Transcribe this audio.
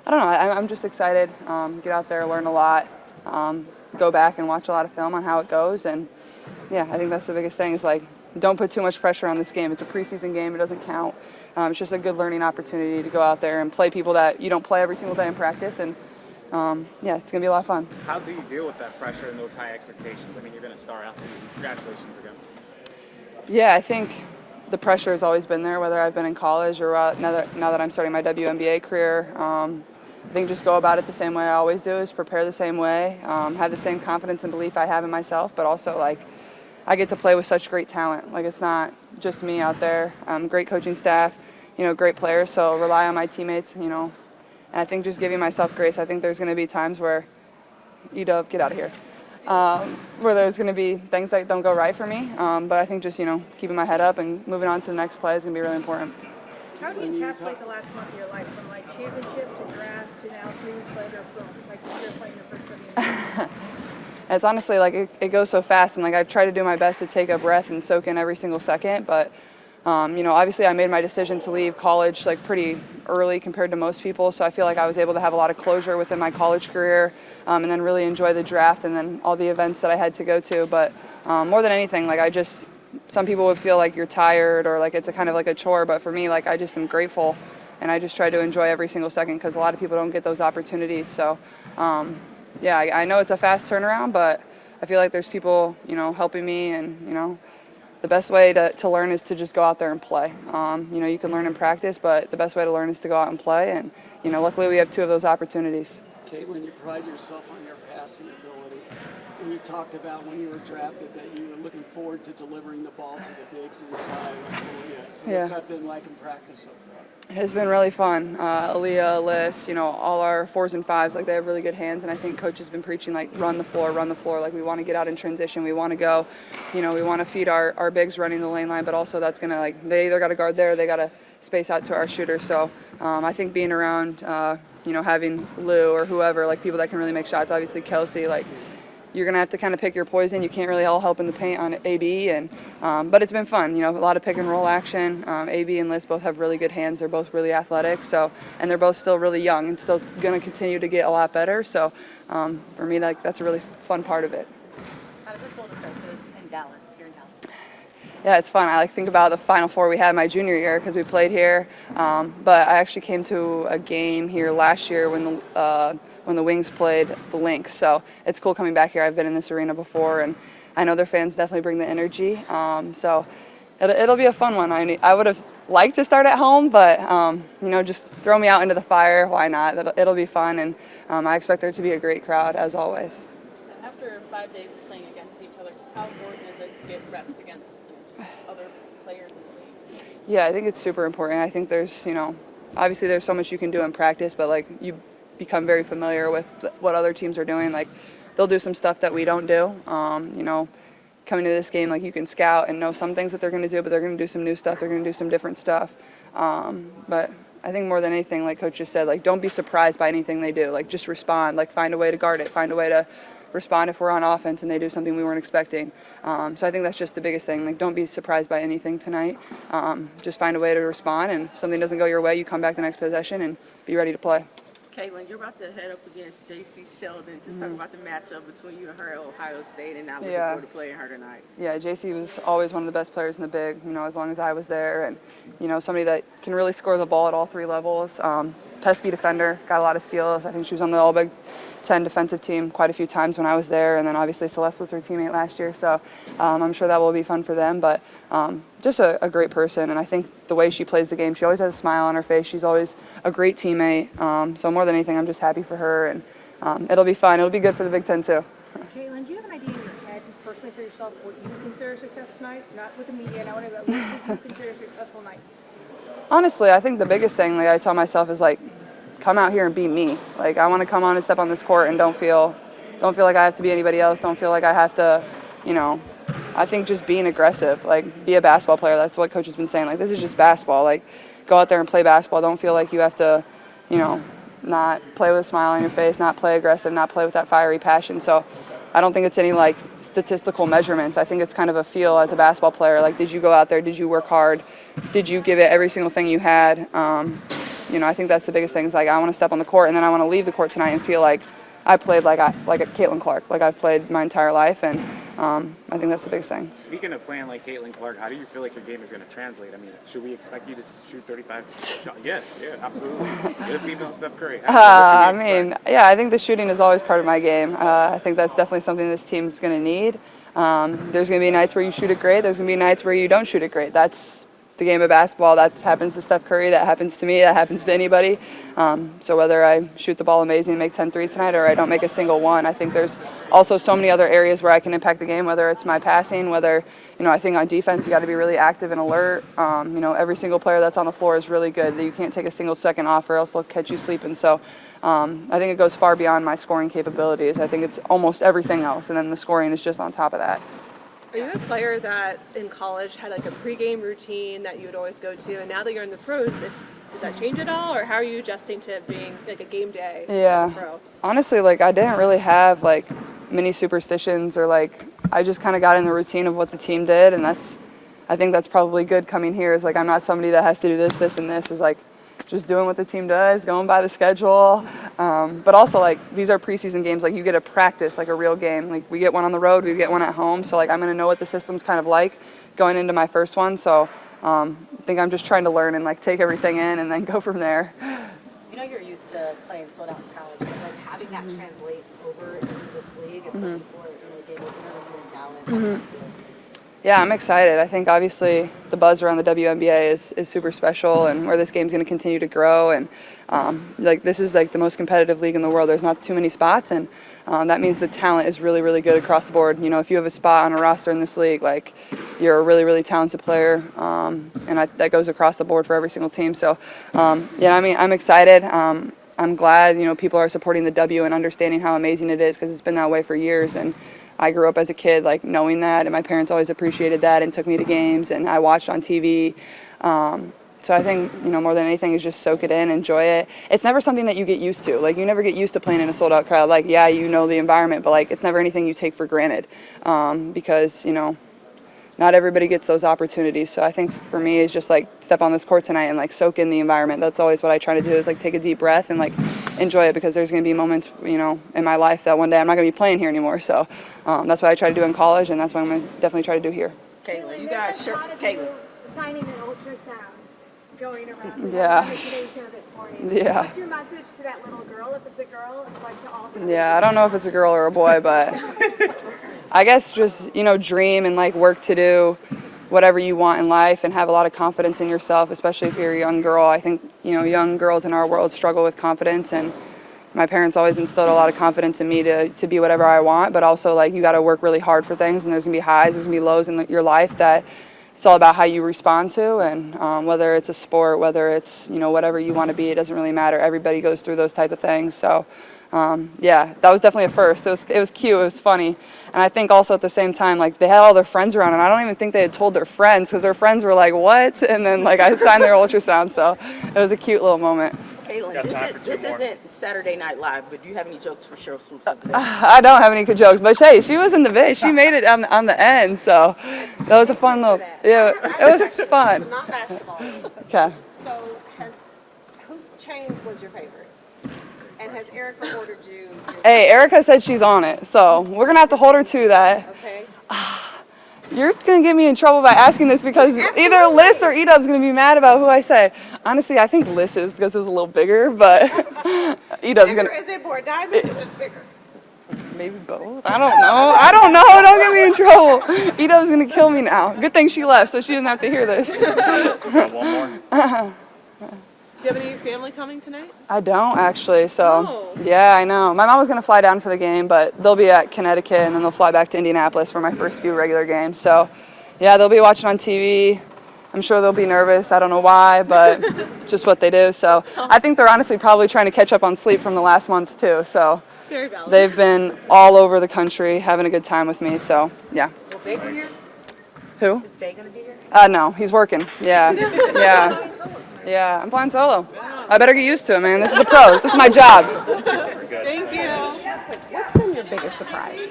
I don't know. I'm just excited. Get out there, learn a lot, go back and watch a lot of film on how it goes. And, yeah, I think that's the biggest thing is, like, don't put too much pressure on this game. It's a preseason game. It doesn't count. It's just a good learning opportunity to go out there and play people that you don't play every single day in practice. And, yeah, it's going to be a lot of fun. How do you deal with that pressure and those high expectations? I mean, you're going to star athlete. Congratulations again. Yeah, I think the pressure has always been there, whether I've been in college or now that I'm starting my WNBA career. I think just go about it the same way I always do, is prepare the same way, have the same confidence and belief I have in myself, but also, like, I get to play with such great talent. Like, it's not just me out there. Great coaching staff, great players, so rely on my teammates, and I think just giving myself grace. I think there's going to be times where, get out of here, where there's going to be things that don't go right for me, but I think just, keeping my head up and moving on to the next play is going to be really important. How do you encapsulate the last month of your life, from like championship to draft to now 3 weeks later, boom, like you're playing your first WNBA? It's honestly, like, it goes so fast, and, like, I've tried to do my best to take a breath and soak in every single second, but obviously I made my decision to leave college, like, pretty early compared to most people, so I feel like I was able to have a lot of closure within my college career, and then really enjoy the draft and then all the events that I had to go to. But more than anything, like, some people would feel like you're tired or like it's a kind of like a chore, but for me, like, I just am grateful, and I just try to enjoy every single second because a lot of people don't get those opportunities. So yeah, I know it's a fast turnaround, but I feel like there's people, helping me, and, the best way to learn is to just go out there and play. You can learn in practice, but the best way to learn is to go out and play, and, luckily we have 2 of those opportunities. Caitlin, you pride yourself on your passing ability, and you talked about when you were drafted that you were looking forward to delivering the ball to the bigs inside. So what's that been like in practice so far? It's been really fun. Aaliyah, Liz, all our 4s and 5s, like, they have really good hands, and I think coach has been preaching, like, run the floor. Like, we want to get out in transition. We want to go, we want to feed our bigs running the lane line, but also that's going to, like, they either got to guard there or they got to space out to our shooter. So I think being around, having Lou or whoever, like, people that can really make shots, obviously Kelsey, like, you're going to have to kind of pick your poison. You can't really all help in the paint on AB, but it's been fun. A lot of pick and roll action. AB and Liz both have really good hands. They're both really athletic, and they're both still really young and still going to continue to get a lot better. So for me, that's a really fun part of it. How does it feel to start this in Dallas, here in Dallas? Yeah, it's fun. I think about the Final Four we had my junior year because we played here, but I actually came to a game here last year when the Wings played the Lynx. So it's cool coming back here. I've been in this arena before, and I know their fans definitely bring the energy. So it'll be a fun one. I would have liked to start at home, but just throw me out into the fire. Why not? It'll be fun, and I expect there to be a great crowd as always. After 5 days of playing against each other, just how important is it to get reps against just other players in the league? Yeah, I think it's super important. I think there's, obviously there's so much you can do in practice, but, like, you become very familiar with what other teams are doing. Like, they'll do some stuff that we don't do. Coming to this game, like, you can scout and know some things that they're going to do, but they're going to do some new stuff. They're going to do some different stuff. But I think more than anything, like Coach just said, like, don't be surprised by anything they do. Like, just respond. Like, find a way to guard it. Find a way to respond if we're on offense and they do something we weren't expecting. So I think that's just the biggest thing. Like, don't be surprised by anything tonight. Just find a way to respond, and if something doesn't go your way, you come back the next possession and be ready to play. Caitlin, you're about to head up against JC Sheldon. Just talk about the matchup between you and her at Ohio State, and now looking forward to playing her tonight. Yeah, JC was always one of the best players in the big, as long as I was there, and, somebody that can really score the ball at all 3 levels. Pesky defender, got a lot of steals. I think she was on the All-Big Ten defensive team quite a few times when I was there, and then obviously Celeste was her teammate last year, so I'm sure that will be fun for them. But just a great person, and I think the way she plays the game, she always has a smile on her face. She's always a great teammate. So more than anything, I'm just happy for her, and it'll be fun. It'll be good for the Big Ten too. Caitlin, do you have an idea in your head, personally for yourself, what you consider success tonight? Not with the media, not whatever, but what you consider a successful night? Honestly, I think the biggest thing, like, I tell myself is, like, come out here and be me. Like, I want to come on and step on this court and don't feel like I have to be anybody else. Don't feel like I have to, I think just being aggressive, like, be a basketball player. That's what Coach has been saying. Like, this is just basketball. Like, go out there and play basketball. Don't feel like you have to, not play with a smile on your face, not play aggressive, not play with that fiery passion. So I don't think it's any, like, statistical measurements. I think it's kind of a feel as a basketball player. Like, did you go out there? Did you work hard? Did you give it every single thing you had? I think that's the biggest thing is like I want to step on the court and then I want to leave the court tonight and feel like I played like a Caitlin Clark, like I've played my entire life, and I think that's the biggest thing. Speaking of playing like Caitlin Clark, how do you feel like your game is going to translate? I mean, should we expect you to shoot 35 shots? Yeah, absolutely. You're the female Steph Curry. I mean, yeah, I think the shooting is always part of my game. I think that's definitely something this team's going to need. There's going to be nights where you shoot it great. There's going to be nights where you don't shoot it great. That's the game of basketball. That happens to Steph Curry. That happens to me. That happens to anybody. So whether I shoot the ball amazing and make 10 threes tonight or I don't make a single one, I think there's also so many other areas where I can impact the game, whether it's my passing, whether, I think on defense you got to be really active and alert. Every single player that's on the floor is really good. You can't take a single second off or else they'll catch you sleeping. So I think it goes far beyond my scoring capabilities. I think it's almost everything else, and then the scoring is just on top of that. Are you a player that in college had like a pregame routine that you would always go to, and now that you're in the pros, does that change at all, or how are you adjusting to being like a game day as a pro? Honestly, like I didn't really have like many superstitions or like I just kind of got in the routine of what the team did, and I think that's probably good coming here. Is like I'm not somebody that has to do this, and this is like just doing what the team does, going by the schedule. But also, like, these are preseason games. Like, you get to practice, like, a real game. Like, we get one on the road, we get one at home. So, like, I'm going to know what the system's kind of like going into my first one. So I think I'm just trying to learn and, like, take everything in and then go from there. You're used to playing sold out in college, but like having that translate over into this league, especially for a game opener here in Dallas. Yeah, I'm excited. I think obviously the buzz around the WNBA is super special, and where this game's going to continue to grow. And like this is like the most competitive league in the world. There's not too many spots, and that means the talent is really, really good across the board. If you have a spot on a roster in this league, like you're a really, really talented player, and that goes across the board for every single team. So yeah, I mean, I'm excited. I'm glad people are supporting the W and understanding how amazing it is because it's been that way for years. And I grew up as a kid like knowing that, and my parents always appreciated that and took me to games, and I watched on TV. So I think more than anything is just soak it in, enjoy it. It's never something that you get used to. Like you never get used to playing in a sold out crowd. Like yeah, the environment, but like it's never anything you take for granted because not everybody gets those opportunities. So I think for me is just like step on this court tonight and like soak in the environment. That's always what I try to do is like take a deep breath and like enjoy it because there's going to be moments in my life that one day I'm not going to be playing here anymore. So that's what I try to do in college, and that's what I'm going to definitely try to do here. Caitlin, you got Caitlin signing an ultrasound going around. Yeah. On the Today Show this morning. Yeah. What's your message to that little girl, if it's a girl, like to all the Yeah, I don't know if it's a girl or a boy, but I guess just, dream and like work to do whatever you want in life and have a lot of confidence in yourself, especially if you're a young girl. I think, young girls in our world struggle with confidence, and my parents always instilled a lot of confidence in me to be whatever I want, but also like you got to work really hard for things, and there's going to be highs, there's going to be lows in your life that it's all about how you respond to, and whether it's a sport, whether it's, whatever you want to be, it doesn't really matter. Everybody goes through those type of things. So yeah, that was definitely a first. It was cute, it was funny. And I think also at the same time, like they had all their friends around, and I don't even think they had told their friends because their friends were like, what? And then like I signed their ultrasound, so it was a cute little moment. Caitlin, this isn't Saturday Night Live, but do you have any jokes for Cheryl Swoops over there? I don't have any good jokes, but hey, she was in the vid. She made it on the end, so that was a fun little. Yeah, it was fun. Not basketball. Okay. So whose chain was your favorite? And has Erica ordered you? Hey, Erica said she's on it, so we're gonna have to hold her to that. Okay. You're gonna get me in trouble by asking this because either Liz or Edub's gonna be mad about who I say. Honestly, I think Liz is because it was a little bigger, but Edub's gonna. Is it more diamonds or just bigger? Maybe both. I don't know. Don't get me in trouble. Edub's gonna kill me now. Good thing she left, so she doesn't have to hear this. Got one more. Do you have any family coming tonight? I don't actually. So Oh. yeah, I know. My mom was gonna fly down for the game, but they'll be at Connecticut and then they'll fly back to Indianapolis for my first few regular games. So yeah, they'll be watching on TV. I'm sure they'll be nervous. I don't know why, but just what they do. So I think they're honestly probably trying to catch up on sleep from the last month too. So Very valid. they've been all over the country having a good time with me. So yeah. Will Bay be here? Who? Is Bay gonna be here? No, he's working. Yeah, yeah, yeah. I'm flying solo. I better get used to it, man. This is the pros. This is my job. Thank you. What's been your biggest surprise?